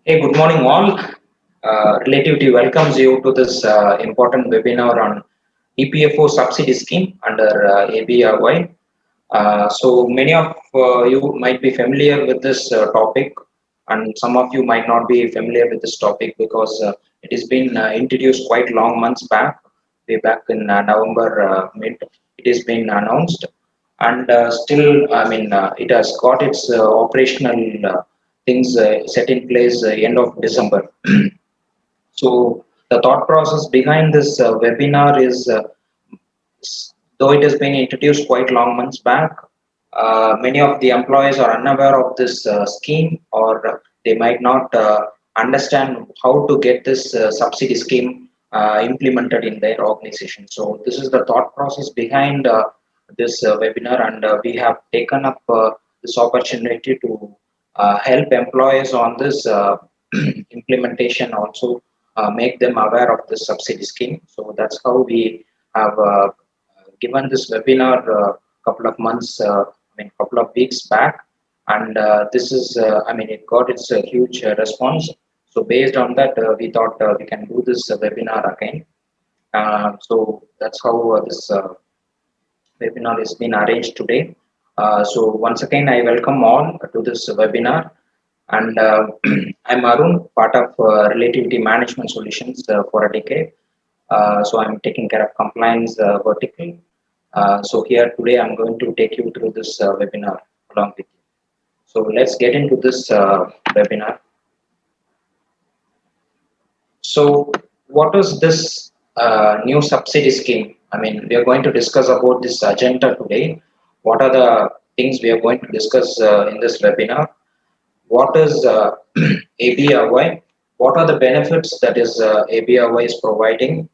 Hey, good morning, all. Relativity welcomes you to this important webinar on EPFO subsidy scheme under ABRY. So many of you might be familiar with this topic, and some of you might not be familiar with this topic because it has been introduced quite long months back, way back in November mid. It has been announced, and still, it has got its operational things set in place end of December. So the thought process behind this webinar is though it has been introduced quite long months back, many of the employees are unaware of this scheme, or they might not understand how to get this subsidy scheme implemented in their organization. So this is the thought process behind this webinar, and we have taken up this opportunity to help employees on this implementation, also make them aware of the subsidy scheme. So that's how we have given this webinar a couple of months, couple of weeks back, and this is, it got its huge response. So based on that, we thought we can do this webinar again. So that's how this webinar has been arranged today. So once again, I welcome all to this webinar. And I'm Arun, part of Relativity Management Solutions for a decade. So I'm taking care of compliance vertical. So here today, I'm going to take you through this webinar along with you. So let's get into this webinar. So what is this new subsidy scheme? We are going to discuss about this agenda today. What are the things we are going to discuss in this webinar? What is ABRY? What are the benefits that is ABRY is providing?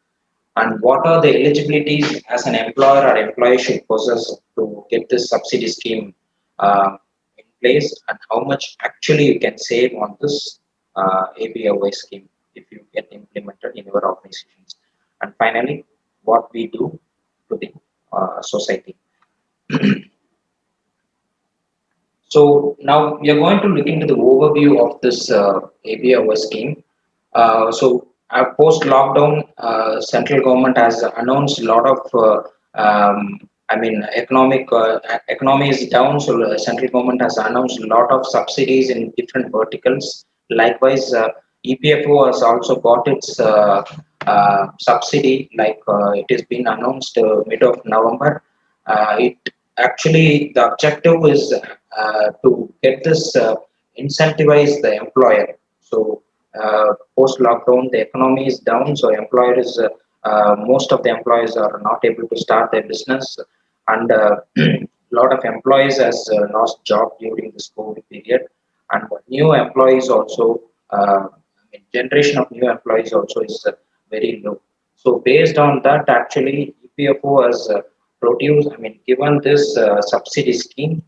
And what are the eligibilities as an employer or employee should possess to get this subsidy scheme in place, and how much actually you can save on this ABOY scheme if you get implemented in your organizations. And finally, what we do to the society. So now we are going to look into the overview of this ABOY scheme. Post lockdown, central government has announced a lot of economy is down, so central government has announced a lot of subsidies in different verticals. Likewise, EPFO has also got its subsidy, like it has been announced mid of November. It actually, the objective is to get this incentivize the employer. So post lockdown, the economy is down, so employers, most of the employees are not able to start their business, and a lot of employees has lost job during this COVID period, and new employees also, generation of new employees also is very low. So based on that, actually EPFO has given this subsidy scheme.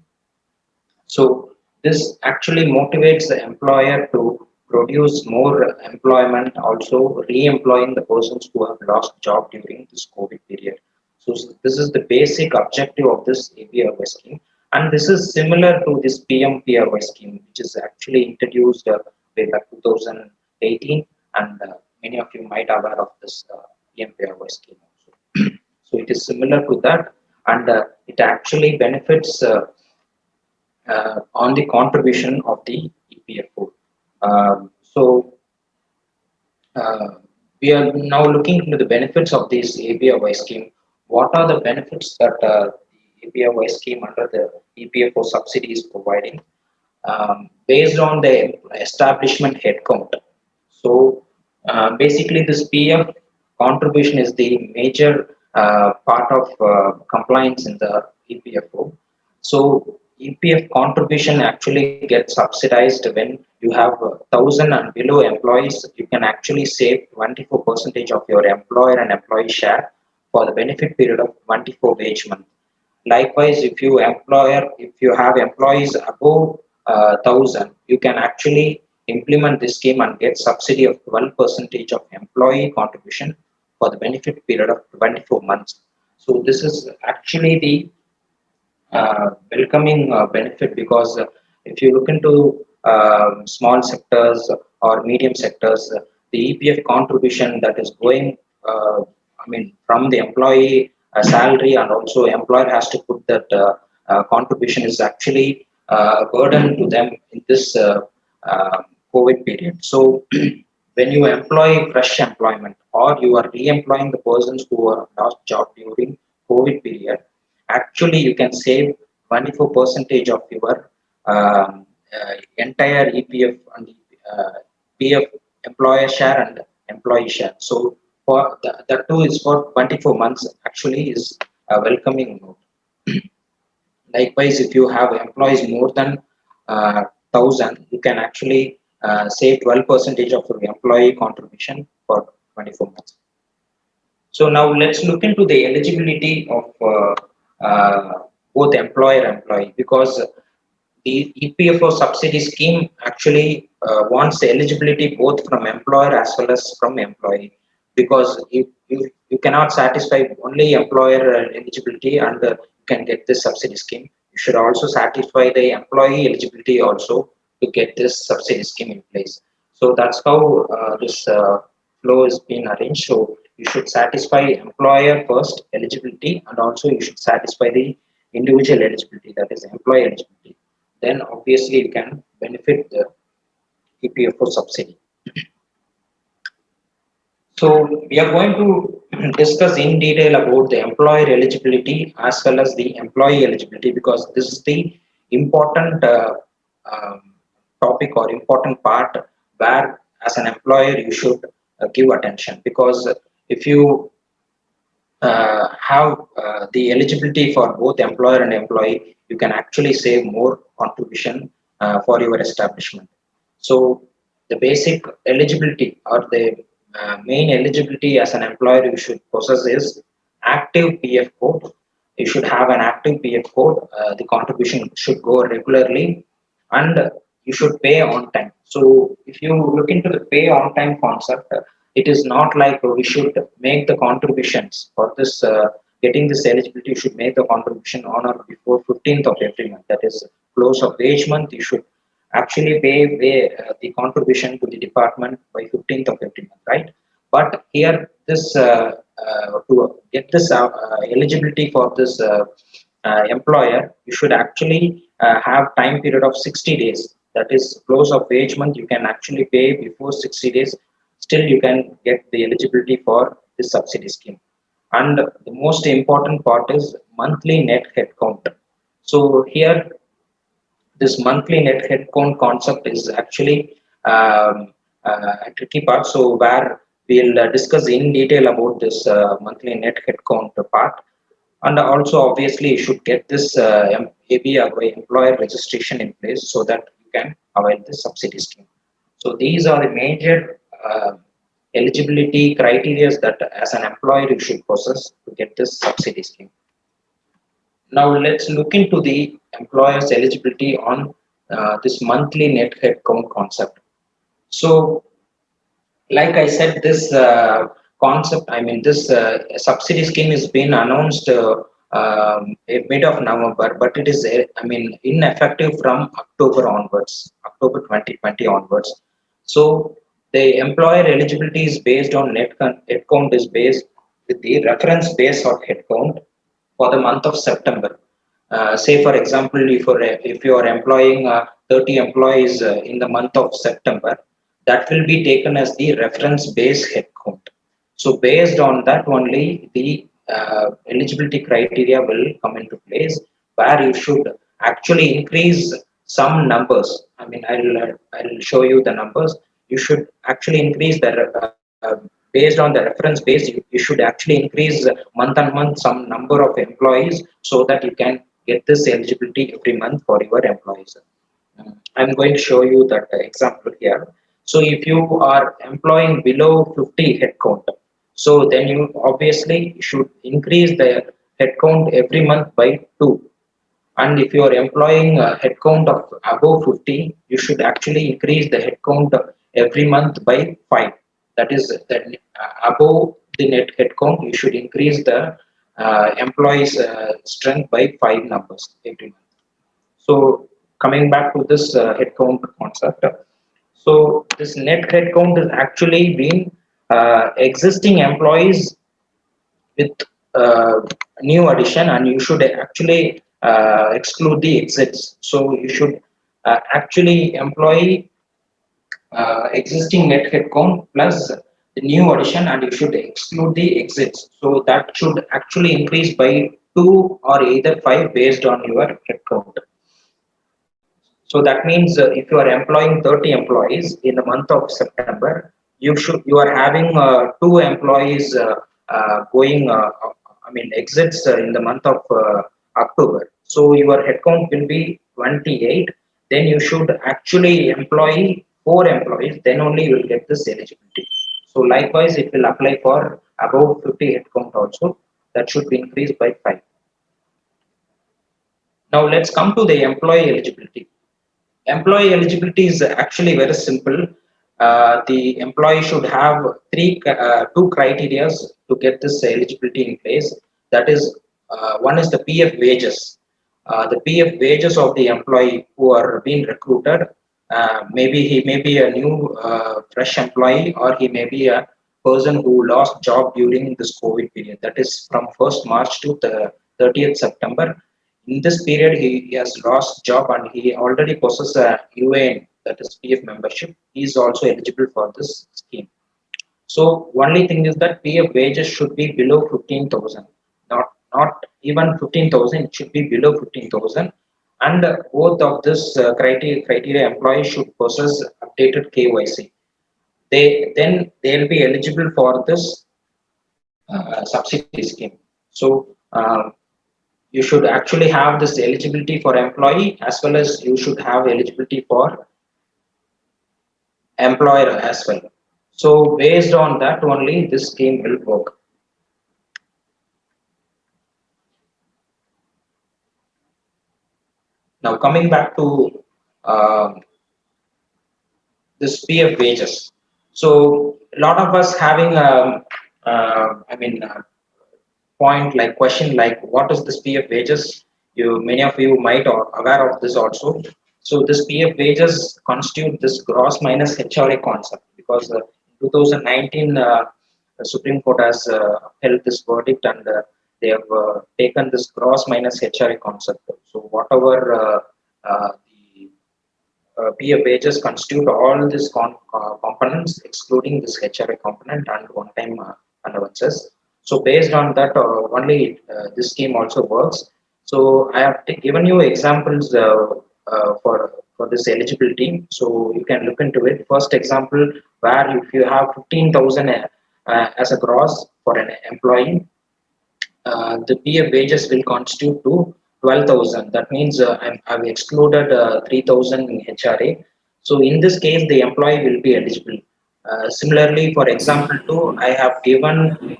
So this actually motivates the employer to produce more employment, also re-employing the persons who have lost job during this COVID period. So this is the basic objective of this APRY scheme, and this is similar to this PMPRY scheme, which is actually introduced way back 2018, and many of you might aware of this PMPRY scheme also. So it is similar to that, and it actually benefits. On the contribution of the EPFO. So we are now looking into the benefits of this ABRY scheme. What are the benefits that the ABRY scheme under the EPFO subsidy is providing? Based on the establishment headcount. So basically, this PF contribution is the major part of compliance in the EPFO. So EPF contribution actually gets subsidized when you have 1,000 and below employees. You can actually save 24 percentage of your employer and employee share for the benefit period of 24 wage month. Likewise, if you have employees above 1,000, you can actually implement this scheme and get subsidy of 12 percentage of employee contribution for the benefit period of 24 months. So this is actually the welcoming benefit, because if you look into small sectors or medium sectors, the EPF contribution that is going, from the employee salary, and also employer has to put that contribution is actually a burden to them in this COVID period. So when you employ fresh employment or you are re-employing the persons who are lost job during COVID period, actually you can save 24 percentage of your entire EPF and PF employer share and employee share. So for the two is for 24 months actually is a welcoming note. Likewise, if you have employees more than 1,000, you can actually save 12 percentage of your employee contribution for 24 months. So now let's look into the eligibility of both employer and employee, because the EPFO subsidy scheme actually wants the eligibility both from employer as well as from employee, because you cannot satisfy only employer eligibility and you can get this subsidy scheme. You should also satisfy the employee eligibility also to get this subsidy scheme in place. So that's how this flow is being arranged. So you should satisfy employer first eligibility, and also you should satisfy the individual eligibility, that is employee eligibility. Then obviously you can benefit the EPFO subsidy. So we are going to discuss in detail about the employer eligibility as well as the employee eligibility, because this is the important um, topic or important part where as an employer you should give attention, because if you have the eligibility for both employer and employee, you can actually save more contribution for your establishment. So the basic eligibility or the main eligibility as an employer you should possess is active PF code. You should have an active PF code. The contribution should go regularly, and you should pay on time. So if you look into the pay on time concept, it is not like we should make the contributions for this getting this eligibility. You should make the contribution on or before 15th of every month. That is close of wage month. You should actually pay the contribution to the department by 15th of every month, right? But here, this to get this eligibility for this employer, you should actually have time period of 60 days. That is close of wage month. You can actually pay before 60 days. Still, you can get the eligibility for this subsidy scheme. And the most important part is monthly net headcount. So here this monthly net headcount concept is actually a tricky part. So where we'll discuss in detail about this monthly net headcount part, and also obviously you should get this ABI employer registration in place so that you can avail the subsidy scheme. So these are the major eligibility criteria that as an employer you should possess to get this subsidy scheme. Now let's look into the employer's eligibility on this monthly net headcount concept. So, like I said, this concept, this subsidy scheme has been announced in mid of November, but it is, ineffective from October onwards, October 2020 onwards. So, the employer eligibility is based on headcount is based with the reference base of headcount for the month of September. Say, for example, if you are employing 30 employees in the month of September, that will be taken as the reference base headcount. So, based on that only, the eligibility criteria will come into place, where you should actually increase some numbers. I'll show you the numbers. You should actually increase the based on the reference base. You should actually increase month on month some number of employees so that you can get this eligibility every month for your employees. I'm going to show you that example here. So if you are employing below 50 headcount, so then you obviously should increase the headcount every month by 2. And if you are employing a headcount of above 50, you should actually increase the headcount every month by 5. That is that above the net headcount, you should increase the employees' strength by 5 numbers every month. So coming back to this headcount concept, So this net headcount is actually been existing employees with new addition, and you should actually exclude the exits. So you should actually employ existing net headcount plus the new addition, and you should exclude the exits. So that should actually increase by 2 or either 5 based on your headcount. So that means if you are employing 30 employees in the month of September, you are having two employees going. I mean exits in the month of October. So your headcount will be 28. Then you should actually employ four employees. Then only you will get this eligibility. So likewise, it will apply for above 50 headcount also. That should be increased by 5. Now let's come to the employee eligibility. Employee eligibility is actually very simple. The employee should have two criteria to get this eligibility in place. That is, one is the PF wages. The PF wages of the employee who are being recruited. Maybe he may be a new fresh employee, or he may be a person who lost job during this COVID period. That is from 1st March to the 30th September. In this period, he has lost job and he already possesses a UAN, that is PF membership. He is also eligible for this scheme. So only thing is that PF wages should be below 15,000, not even 15,000. It should be below 15,000, and both of this criteria employees should possess updated KYC. They'll be eligible for this subsidy scheme. So you should actually have this eligibility for employee, as well as you should have eligibility for employer as well. So based on that only this scheme will work. Now coming back to uh, this PF wages. So a lot of us having point like question like what is this PF wages? Many of you might are aware of this also. So this PF wages constitute this gross minus HRA concept, because in 2019 the Supreme Court has held this verdict, and they have taken this gross minus HRA concept. So whatever the PF wages constitute all these components, excluding this HRA component and one-time allowances. So based on that, only this scheme also works. So I have given you examples for this eligibility. So you can look into it. First example, where if you have 15,000 as a gross for an employee, the PF wages will constitute to 12,000. That means I've excluded 3,000 in HRA. So in this case, the employee will be eligible. Similarly, for example, two, I have given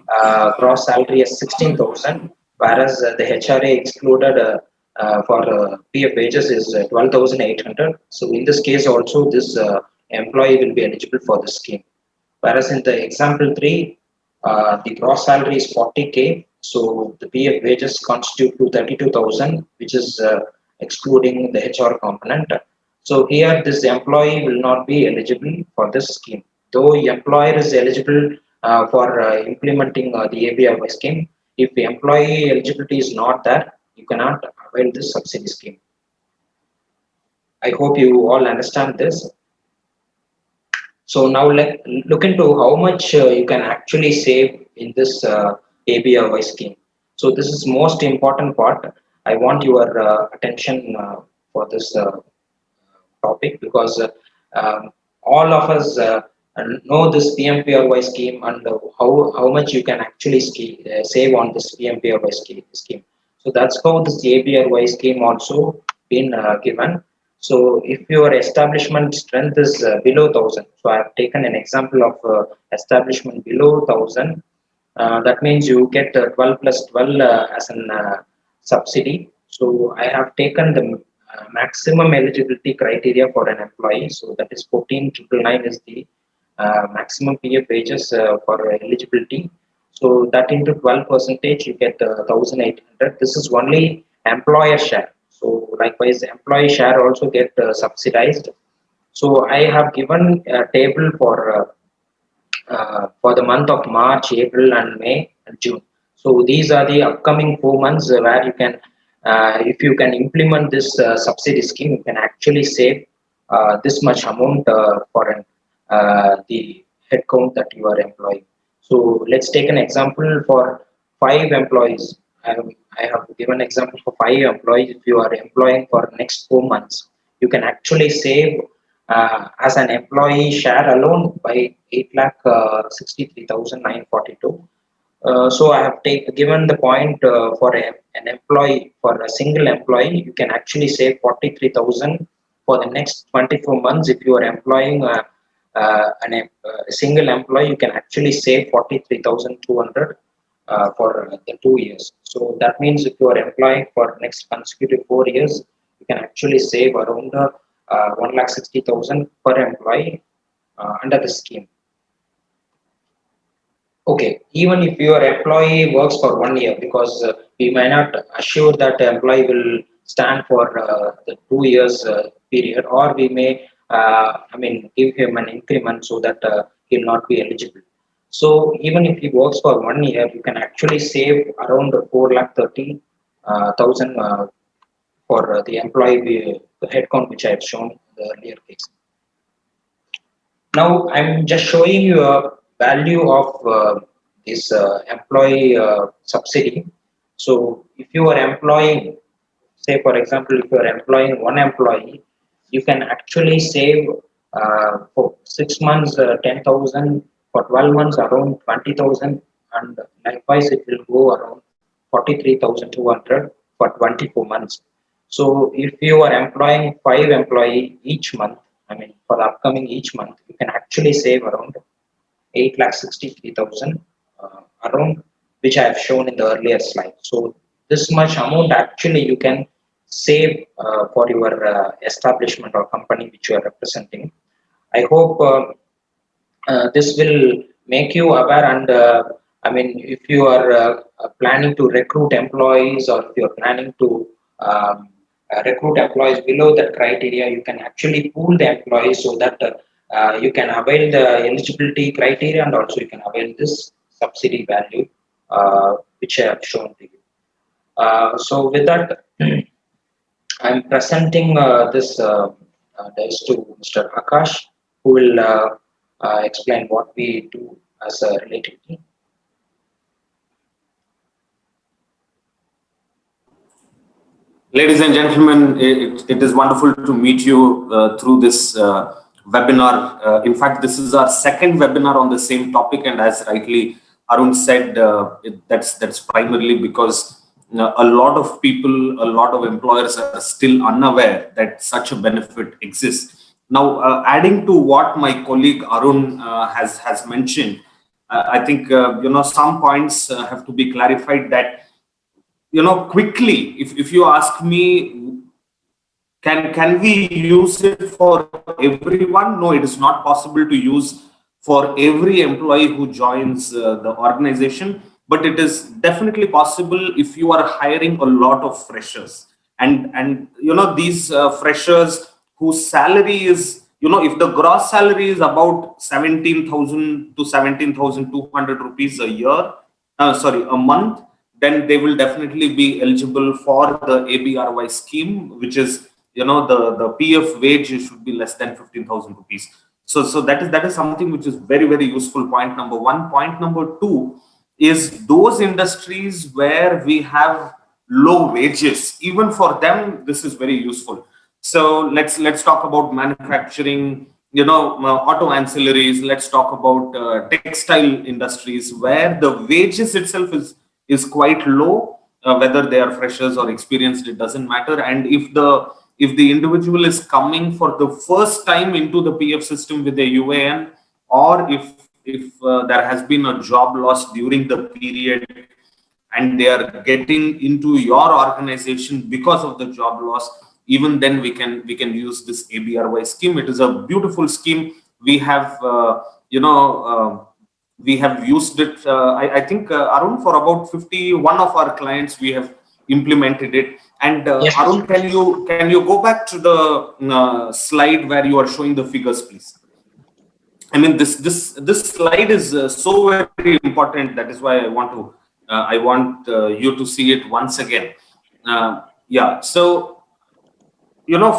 gross salary as 16,000, whereas the HRA excluded for PF wages is 12,800. So in this case, also this employee will be eligible for the scheme. Whereas in the example 3, the gross salary is 40K, so the PF wages constitute to 32,000, which is excluding the HR component. So here this employee will not be eligible for this scheme. Though the employer is eligible for implementing the ABRY scheme, if the employee eligibility is not there, you cannot avail this subsidy scheme. I hope you all understand this. So now let look into how much you can actually save in this ABRY scheme. So this is most important part. I want your attention for this topic, because all of us know this PMPRY scheme, and how much you can actually save on this PMPRY scheme. So that's how this ABRY scheme also been given. So if your establishment strength is below 1,000, so I have taken an example of establishment below 1,000. That means you get 12 plus 12 as an subsidy. So I have taken the maximum eligibility criteria for an employee. So that is 14,999 is the maximum PF wages for eligibility. So that into 12 percentage, you get 1,800. This is only employer share. So likewise, employee share also get subsidized. So I have given a table for the month of March, April, and May and June. So these are the upcoming 4 months where you can, if you can implement this subsidy scheme, you can actually save this much amount for the headcount that you are employing. So let's take an example for 5 employees. I have given example for 5 employees. If you are employing for next 4 months, you can actually save as an employee share alone by 8 lakh 63,942. So I have given the point for an employee, for a single employee, you can actually save 43,000 for the next 24 months. If you are employing a single employee, you can actually save 43,200 for the 2 years. So that means if you are employing for next consecutive 4 years, you can actually save around 1,60,000 per employee under the scheme. Okay, even if your employee works for 1 year, because we may not assure that the employee will stand for the 2 years period, or we may, give him an increment so that he'll not be eligible. So even if he works for 1 year, you can actually save around 4,30,000 for the employee the headcount which I have shown in the earlier case. Now I'm just showing you a value of this employee subsidy. So if you are employing, say for example, if you are employing one employee, you can actually save for 6 months 10,000, for 12 months around 20,000, and likewise it will go around 43,200 for 24 months. So if you are employing 5 employee each month, for the upcoming each month, you can actually save around 8,63,000 around, which I have shown in the earlier slide. So this much amount actually you can save for your establishment or company which you are representing. I hope this will make you aware, and if you are planning to recruit employees, or if you are planning to recruit employees below that criteria, you can actually pool the employees so that you can avail the eligibility criteria, and also you can avail this subsidy value which I have shown to you. So with that, I'm presenting this dice to Mr. Akash, who will explain what we do as a relativity. Ladies and gentlemen, it is wonderful to meet you through this webinar. In fact, this is our second webinar on the same topic, and as rightly Arun said, that's primarily because a lot of people, a lot of employers are still unaware that such a benefit exists. Now, adding to what my colleague Arun has mentioned, I think some points have to be clarified. That quickly, if you ask me, can we use it for everyone? No, it is not possible to use for every employee who joins the organization, but it is definitely possible if you are hiring a lot of freshers, and these freshers whose salary is, if the gross salary is about 17,000 to 17,200 rupees a year, a month, then they will definitely be eligible for the ABRY scheme, which is, the PF wage should be less than 15,000 rupees. So that is something which is very, very useful. Point number one. Point number two is those industries where we have low wages. Even for them, this is very useful. So let's talk about manufacturing, auto ancillaries. Let's talk about textile industries where the wages itself is quite low. Whether they are freshers or experienced, it doesn't matter. And if the individual is coming for the first time into the PF system with a UAN, or if there has been a job loss during the period and they are getting into your organization because of the job loss, even then we can use this ABRY scheme. It is a beautiful scheme. We have we have used it, I think, Arun, for about 51 of our clients. We have implemented it. And Yes. Arun, can you go back to the slide where you are showing the figures, please? I mean, this slide is so very important. That is why I want you to see it once again. Yeah. So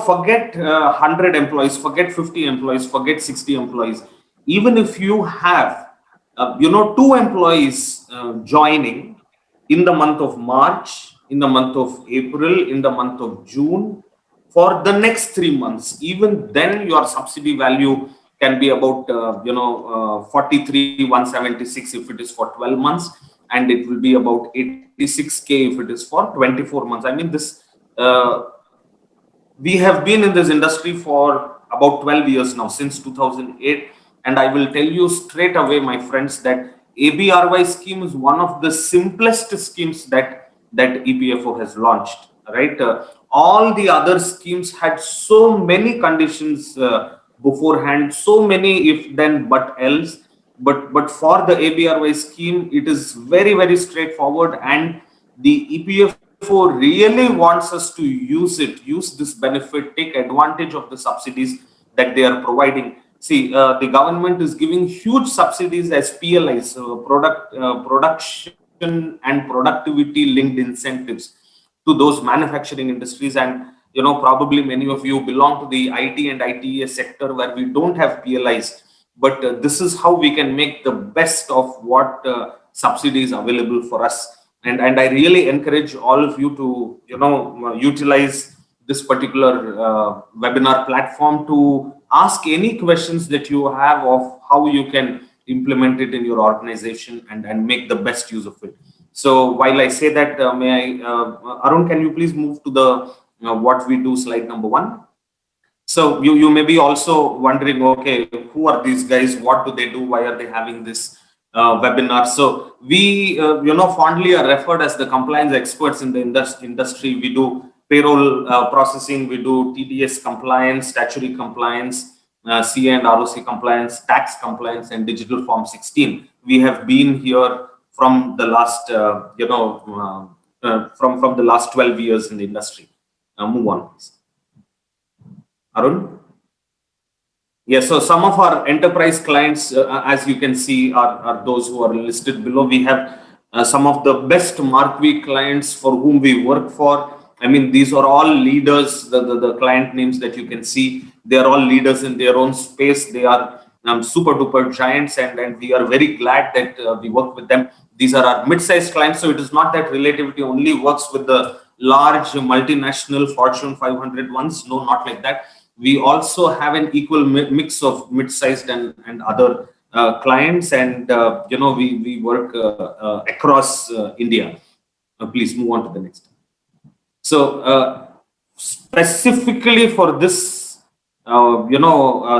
forget 100 employees, forget 50 employees, forget 60 employees. Even if you have, 2 employees joining in the month of March, in the month of April, in the month of June, for the next 3 months, even then your subsidy value can be about, 43,176 if it is for 12 months, and it will be about 86K if it is for 24 months. I mean, we have been in this industry for about 12 years now, since 2008. And I will tell you straight away, my friends, that ABRY scheme is one of the simplest schemes that EPFO has launched, right? All the other schemes had so many conditions beforehand, so many if then but else. But for the ABRY scheme, it is very, very straightforward, and the EPFO really wants us to use this benefit, take advantage of the subsidies that they are providing. See, the government is giving huge subsidies as PLIs, production and productivity linked incentives to those manufacturing industries. And probably many of you belong to the IT and ITES sector where we don't have PLIs, but this is how we can make the best of what subsidies available for us. And I really encourage all of you to utilize this particular webinar platform to ask any questions that you have of how you can implement it in your organization and make the best use of it. So while I say that, Arun, can you please move to the what we do slide number 1? So you may be also wondering, okay, who are these guys? What do they do? Why are they having this webinar? So we, fondly are referred as the compliance experts in the industry. We do payroll processing, we do TDS compliance, statutory compliance, CA and ROC compliance, tax compliance, and digital form 16. We have been here from the last, from the last 12 years in the industry. Move on, please. Arun? Yes, so some of our enterprise clients, as you can see, are those who are listed below. We have some of the best marquee clients for whom we work for. I mean, these are all leaders, the client names that you can see. They are all leaders in their own space. They are super duper giants, and we are very glad that we work with them. These are our mid-sized clients, so it is not that Relativity only works with the large multinational Fortune 500 ones. No, not like that. We also have an equal mix of mid-sized and other clients, and we work across India. Please move on to the next. So specifically for this,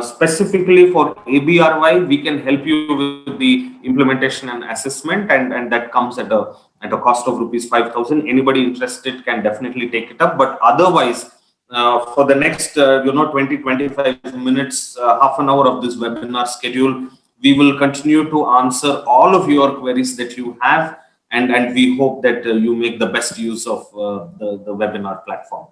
specifically for ABRY, we can help you with the implementation and assessment, and that comes at a cost of rupees 5,000. Anybody interested can definitely take it up. But otherwise, for the next 20-25 minutes, half an hour of this webinar schedule, we will continue to answer all of your queries that you have, and we hope that you make the best use of the webinar platform.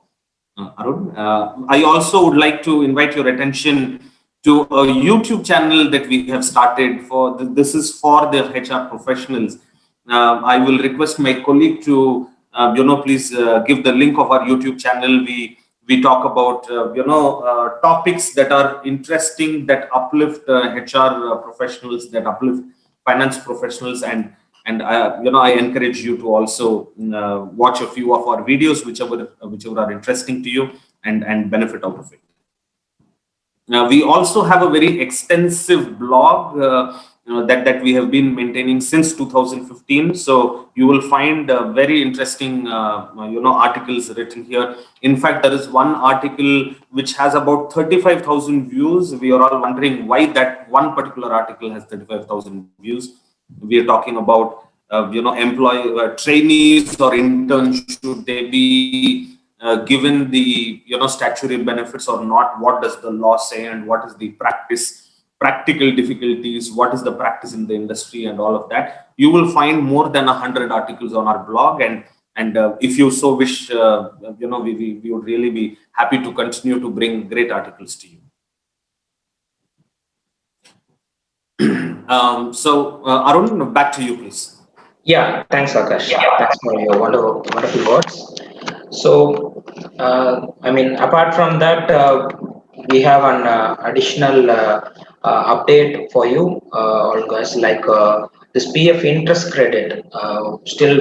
Arun, I also would like to invite your attention to a YouTube channel that we have started for this is for the HR professionals. I will request my colleague to please give the link of our YouTube channel. We talk about topics that are interesting, that uplift HR professionals, that uplift finance professionals, and I encourage you to also watch a few of our videos, whichever are interesting to you, and benefit out of it. Now, we also have a very extensive blog that we have been maintaining since 2015. So you will find very interesting articles written here. In fact, there is one article which has about 35,000 views. We are all wondering why that one particular article has 35,000 views. We are talking about employee trainees or interns, should they be given the statutory benefits or not? What does the law say, and what is the practical difficulties? What is the practice in the industry, and all of that? You will find more than 100 articles on our blog, and And if you so wish, we would really be happy to continue to bring great articles to you. Arun, back to you, please. Yeah, thanks, Akash. Thanks for your wonderful words. So, apart from that, we have an additional update for you, all guys, like this PF interest credit. Still,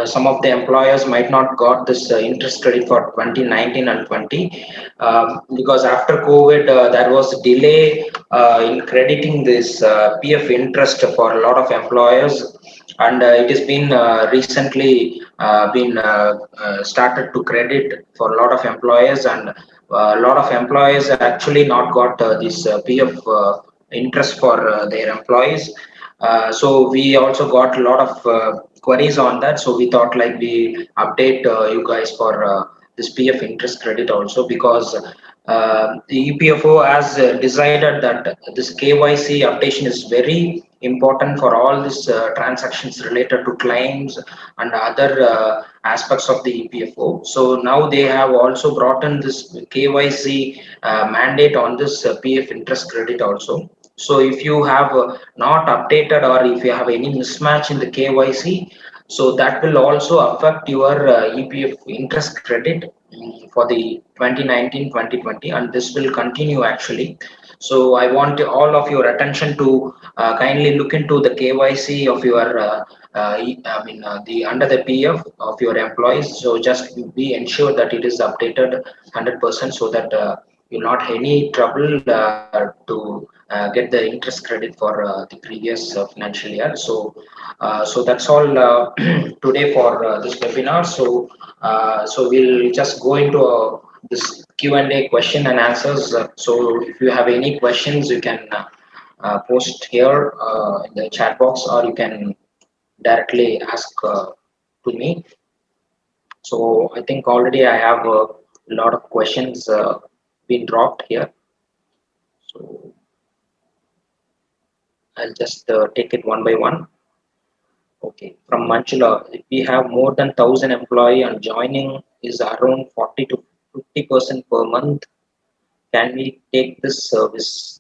some of the employers might not got this interest credit for 2019 and 20, because after COVID, there was a delay in crediting this PF interest for a lot of employers, and it has been recently been started to credit for a lot of employers, and a lot of employers actually not got this PF interest for their employees. So we also got a lot of queries on that, so we thought like we update you guys for this PF interest credit also, because the EPFO has decided that this KYC updation is very important for all these transactions related to claims and other aspects of the EPFO. So now they have also brought in this KYC mandate on this PF interest credit also. So if you have not updated, or if you have any mismatch in the KYC, so that will also affect your EPF interest credit for the 2019-2020, and this will continue actually. So I want all of your attention to kindly look into the KYC of your the under the PF of your employees. So just be ensured that it is updated 100%, so that you'll not any trouble to get the interest credit for the previous financial year. So that's all today for this webinar. So we'll just go into this Q&A, question and answers. So if you have any questions, you can post here in the chat box, or you can directly ask to me. So I think already I have a lot of questions been dropped here. So I'll just take it one by one. Okay, from Manchula, if we have more than 1,000 employee and joining is around 40 to 50% per month, can we take this service?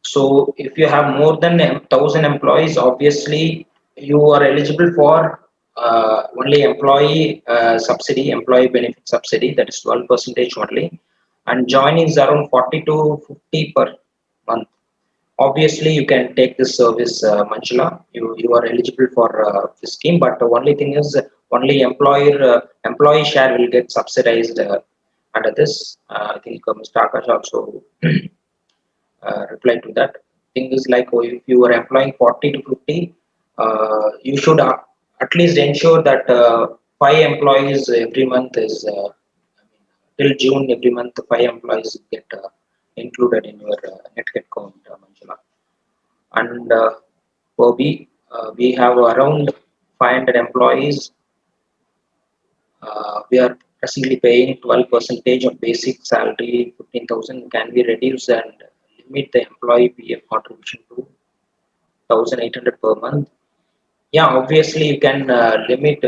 So if you have more than 1,000 employees, obviously you are eligible for only employee subsidy, employee benefit subsidy, that is 12% only, and joining is around 40 to 50 per month. Obviously, you can take this service, Manjula. You are eligible for this scheme, but the only thing is only employee share will get subsidized under this. I think Mr. Akash also replied to that. Thing is like, if you are employing 40 to 50, you should at least ensure that 5 employees every month is till June every month 5 employees get included in your net headcount, Manjula. And for we have around 500 employees. We are presently paying 12% of basic salary, 15,000. Can we reduce and limit the employee PF contribution to 1,800 per month? Yeah, obviously you can limit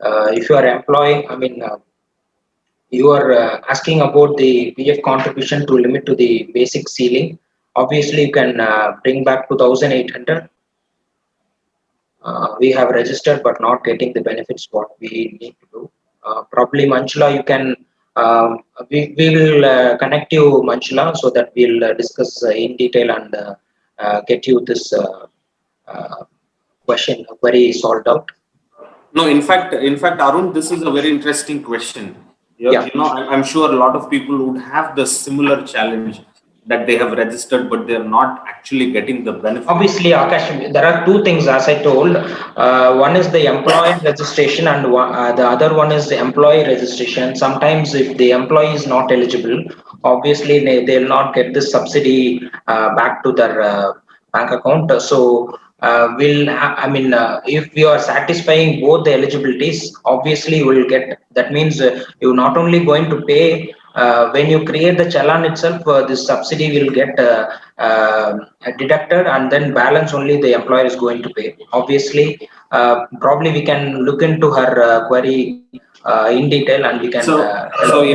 if you are employing. You are asking about the PF contribution to limit to the basic ceiling. Obviously, you can bring back to 1,800. We have registered but not getting the benefits what we need to do. Probably Manchula, you can. We will connect you, Manchula, so that we'll discuss in detail and get you this question very solved out. No, in fact, Arun, this is a very interesting question. Yeah. I'm sure a lot of people would have the similar challenge that they have registered, but they're not actually getting the benefit. Obviously, Akash, there are two things as I told. One is the employee registration, and the other one is the employee registration. Sometimes, if the employee is not eligible, obviously they'll not get this subsidy back to their bank account. So, if you are satisfying both the eligibilities, obviously you will get. That means you're not only going to pay when you create the challan itself, this subsidy will get deducted, and then balance only the employer is going to pay. Obviously, probably we can look into her query in detail, and we can So help her out.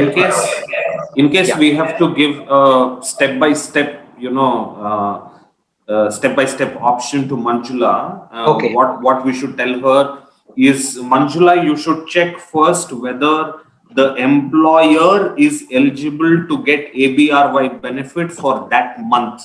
in case Yeah. we have to give a step by step, step by step option to Manjula, Okay. what we should tell her is, Manjula, you should check first whether the employer is eligible to get ABRY benefit for that month.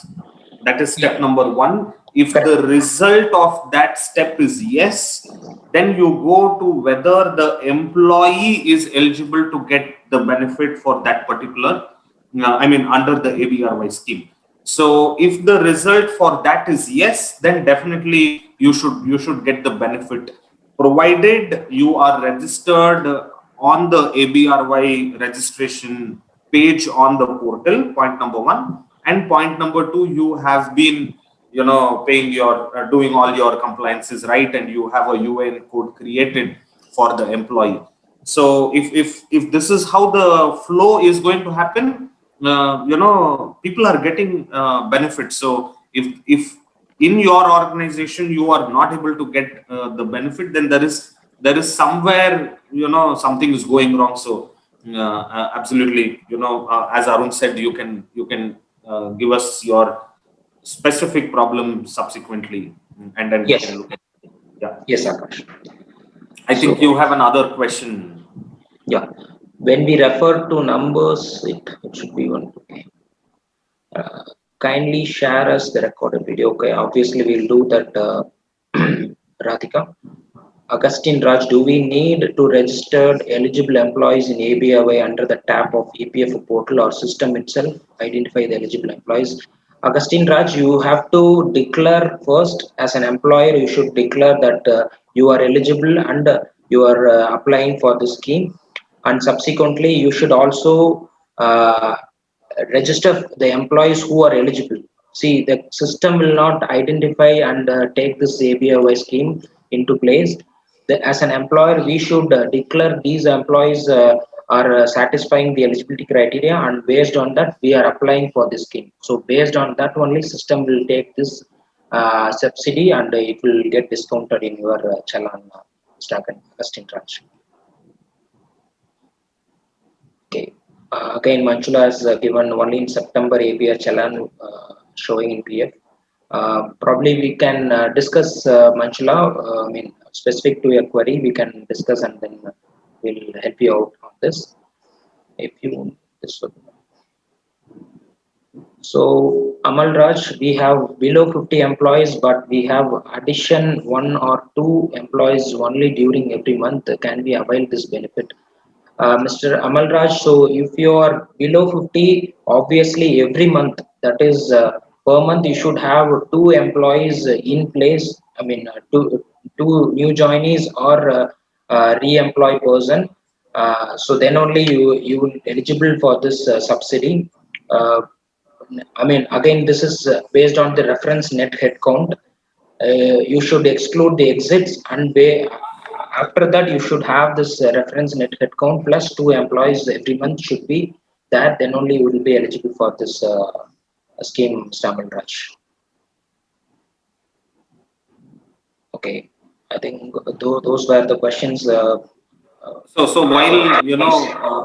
That is step Yeah. number one. If Correct. the result of that step is yes, then you go to whether the employee is eligible to get the benefit for that particular, under the ABRY scheme. So if the result for that is yes, then definitely you should get the benefit, provided you are registered on the ABRY registration page on the portal. Point number one. And point number two, you have been paying your doing all your compliances right, and you have a UN code created for the employee. So if this is how the flow is going to happen, people are getting benefits. So if in your organization you are not able to get the benefit, then there is somewhere something is going wrong. So absolutely, as Arun said, you can give us your specific problem subsequently, and then we Yes. can look at it. Yeah. Yes, Akash. I think you have another question. Yeah. When we refer to numbers, it should be one. Okay. Kindly share us the recorded video. Okay. Obviously, we'll do that, Radhika. Augustine Raj, do we need to register eligible employees in ABRY under the tab of EPF portal or system itself? Identify the eligible employees. Augustine Raj, you have to declare first as an employer. You should declare that you are eligible and you are applying for the scheme, and subsequently you should also register the employees who are eligible. See, the system will not identify and take this ABRY scheme into place. As an employer, we should declare these employees are satisfying the eligibility criteria, and based on that, we are applying for this scheme. So, based on that, only system will take this subsidy, and it will get discounted in your challan stack and Augustine Raj. Okay. Again, Manjula has given only in September APR challan showing in PF. Probably we can discuss, Manjula, I mean, specific to your query, we can discuss, and then we'll help you out on this. If you want this one. So, Amal Raj, we have below 50 employees, but we have addition 1 or 2 employees only during every month. Can we avail this benefit? Mr. Amal Raj, so if you are below 50, obviously every month, that is per month, you should have 2 employees in place. I mean, two new joinees or re-employ person. So then only you will eligible for this subsidy. Uh, I mean, again, this is based on the reference net headcount. You should exclude the exits, and after that you should have this reference net headcount plus 2 employees every month should be there. Then only you will be eligible for this scheme, Stamal Raj. Okay, I think those were the questions. So while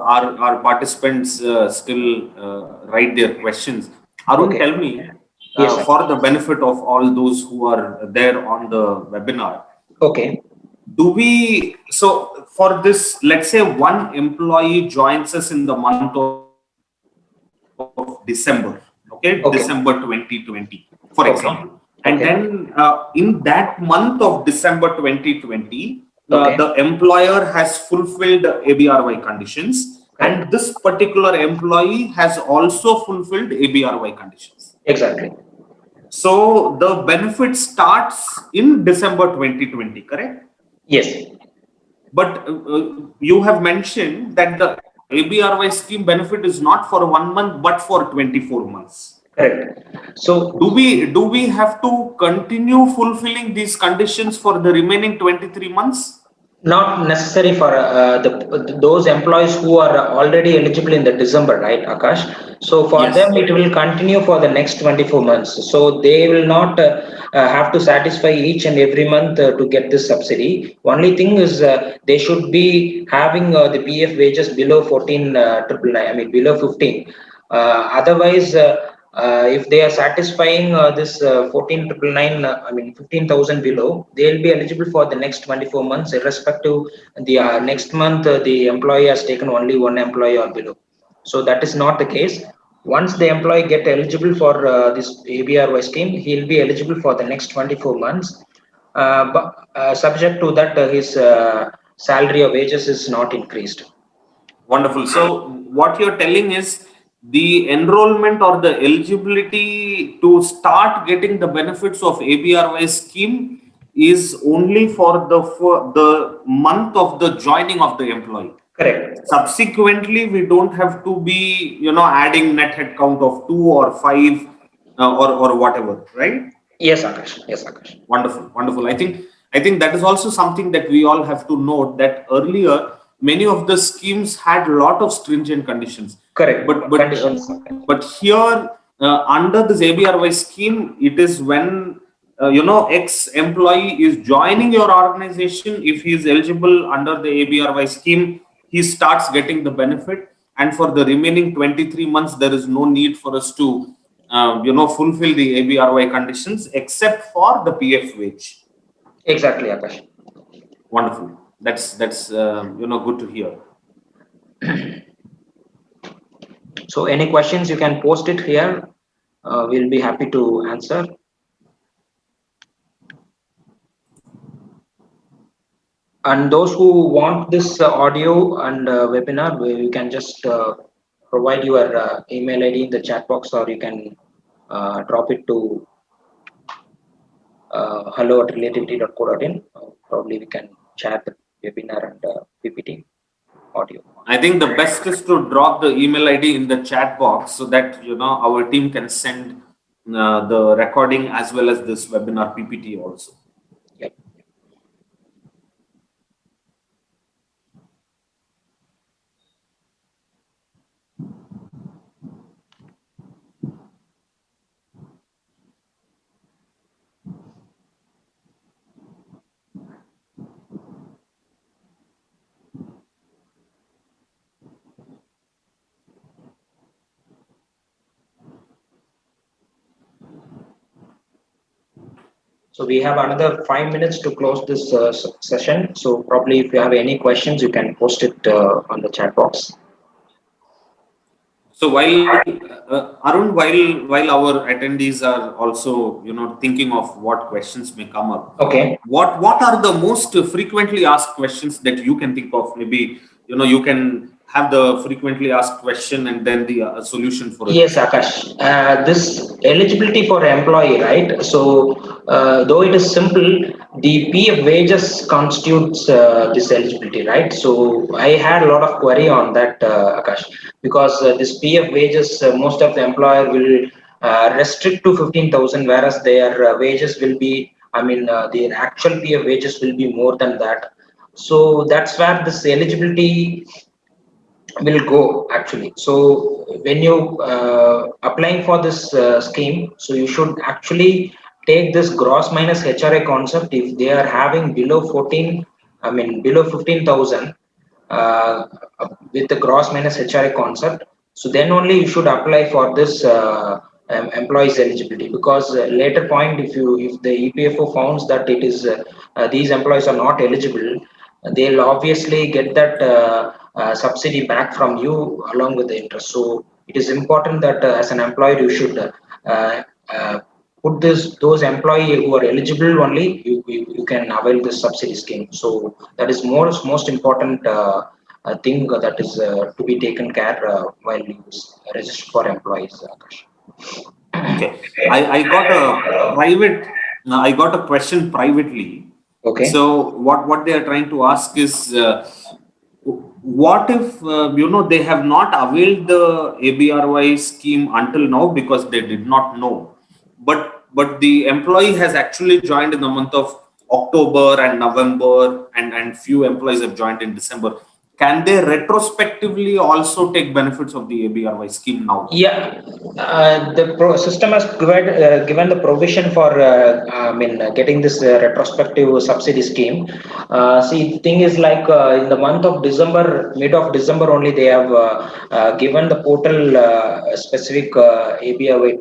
our participants still write their questions, Arun, Okay. tell me, Yes, sir. for the benefit of all those who are there on the webinar, Okay. so for this, let's say one employee joins us in the month of December, okay, Okay. December 2020, for Okay. example, and Okay. then in that month of December 2020, Okay. the employer has fulfilled ABRY conditions, Correct. and this particular employee has also fulfilled ABRY conditions. Exactly. So the benefit starts in December 2020, correct? Yes. But you have mentioned that the ABRY scheme benefit is not for 1 month, but for 24 months. Correct. So Do we have to continue fulfilling these conditions for the remaining 23 months? Not necessary for those employees who are already eligible in the December, right, Akash? So for them, Yes. it will continue for the next 24 months. So they will not have to satisfy each and every month to get this subsidy. Only thing is they should be having the PF wages below 14 triple nine. I mean below 15. Otherwise. If they are satisfying this 14,999, I mean 15,000 below, they will be eligible for the next 24 months, irrespective. The next month, the employee has taken only one employee or below. So that is not the case. Once the employee get eligible for this ABRY scheme, he will be eligible for the next 24 months. But subject to that, his salary or wages is not increased. Wonderful. So what you're telling is the enrollment or the eligibility to start getting the benefits of ABRY scheme is only for the month of the joining of the employee. Correct. Subsequently, we don't have to be, adding net headcount of 2 or 5 or whatever, right? Yes, Akash. Yes, Akash. Wonderful, wonderful. I think that is also something that we all have to note, that earlier many of the schemes had a lot of stringent conditions, Correct. but Conditions. here under this ABRY scheme, it is when ex-employee is joining your organization. If he is eligible under the ABRY scheme, he starts getting the benefit, and for the remaining 23 months, there is no need for us to fulfill the ABRY conditions except for the PF wage. Exactly, Akash. Wonderful. That's good to hear. So any questions, you can post it here. We'll be happy to answer. And those who want this audio and webinar, you can just provide your email ID in the chat box, or you can drop it to hello@relativity.co.in. Probably we can share the webinar and PPT audio. I think the best is to drop the email ID in the chat box so that our team can send the recording as well as this webinar PPT also. Yep. So we have another 5 minutes to close this session. So probably if you have any questions, you can post it on the chat box. So while Arun, while our attendees are also thinking of what questions may come up, Okay. what are the most frequently asked questions that you can think of? Maybe you can have the frequently asked question and then the solution for it. Yes, Akash. This eligibility for employee, right? So, though it is simple, the PF wages constitutes this eligibility, right? So, I had a lot of query on that, Akash, because this PF wages, most of the employer will restrict to 15,000, whereas their wages will be, I mean, their actual PF wages will be more than that. So, that's where this eligibility will go actually. So when you applying for this scheme, so you should actually take this gross minus HRA concept. If they are having below 14, I mean below 15,000 with the gross minus HRA concept, so then only you should apply for this employees eligibility, because later point, if the EPFO founds that it is these employees are not eligible, they'll obviously get that subsidy back from you along with the interest. So it is important that as an employer you should put those employee who are eligible only, you can avail this subsidy scheme. So that is most important thing that is to be taken care while you register for employees, Akash. Okay, I got a question privately. Okay. So what they are trying to ask is, what if they have not availed the ABRY scheme until now because they did not know, but the employee has actually joined in the month of October and November, and few employees have joined in December. Can they retrospectively also take benefits of the ABRY scheme now? Yeah, the system has given the provision for getting this retrospective subsidy scheme. See, the thing is like in the month of December, mid of December only, they have given the portal specific ABRY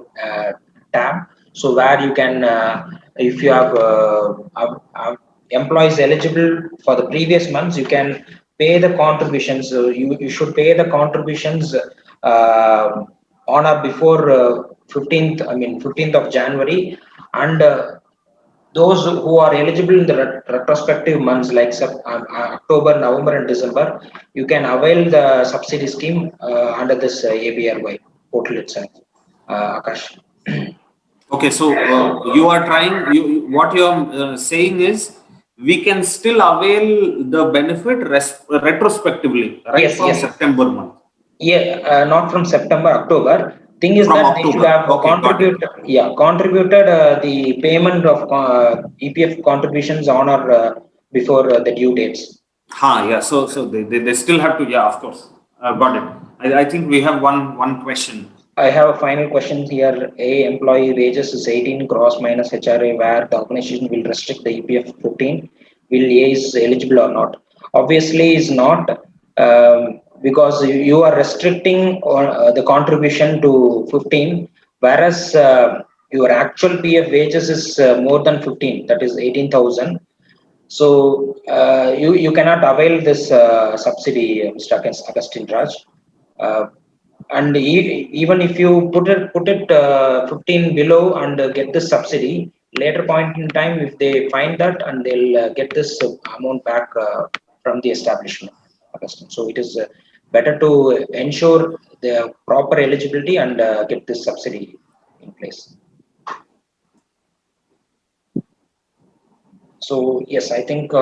tab, so where you can, if you have employees eligible for the previous months, you can pay the contributions. So you should pay the contributions on or before 15th, 15th of January, and those who are eligible in the retrospective months like October, November, and December, you can avail the subsidy scheme under this ABRY portal itself. Akash. Okay, so you are trying. What you are saying is we can still avail the benefit retrospectively, right, Yes, from yes. September month. Yeah, not from September, October. Thing is From that they should October. have Okay, got it. contributed the payment of EPF contributions on or before the due dates. Yeah. So they still have to. Yeah, of course. Got it. I think we have one question. I have a final question here. A employee wages is 18 gross minus HRA, where the organization will restrict the EPF 15. Will A is eligible or not? Obviously, is not, because you are restricting the contribution to 15, whereas your actual PF wages is more than 15, that is 18,000. So you cannot avail this subsidy, Mr. Agustin Raj. Uh, and even if you put it 15 below and get this subsidy, later point in time, if they find that, and they'll get this amount back from the establishment. So it is better to ensure the proper eligibility and get this subsidy in place. So yes, I think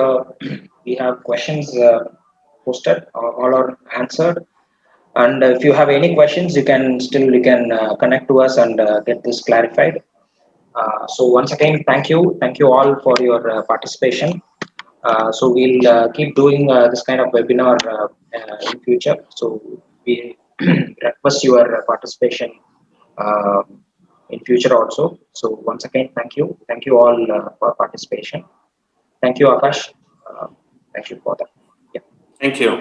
we have questions posted, all are answered. And if you have any questions, you can connect to us and get this clarified. So once again, thank you all for your participation. So we'll keep doing this kind of webinar in future. So we request your participation uh, in future also. So once again, thank you all for participation. Thank you, Akash. Uh, Thank you for that. Yeah. Thank you.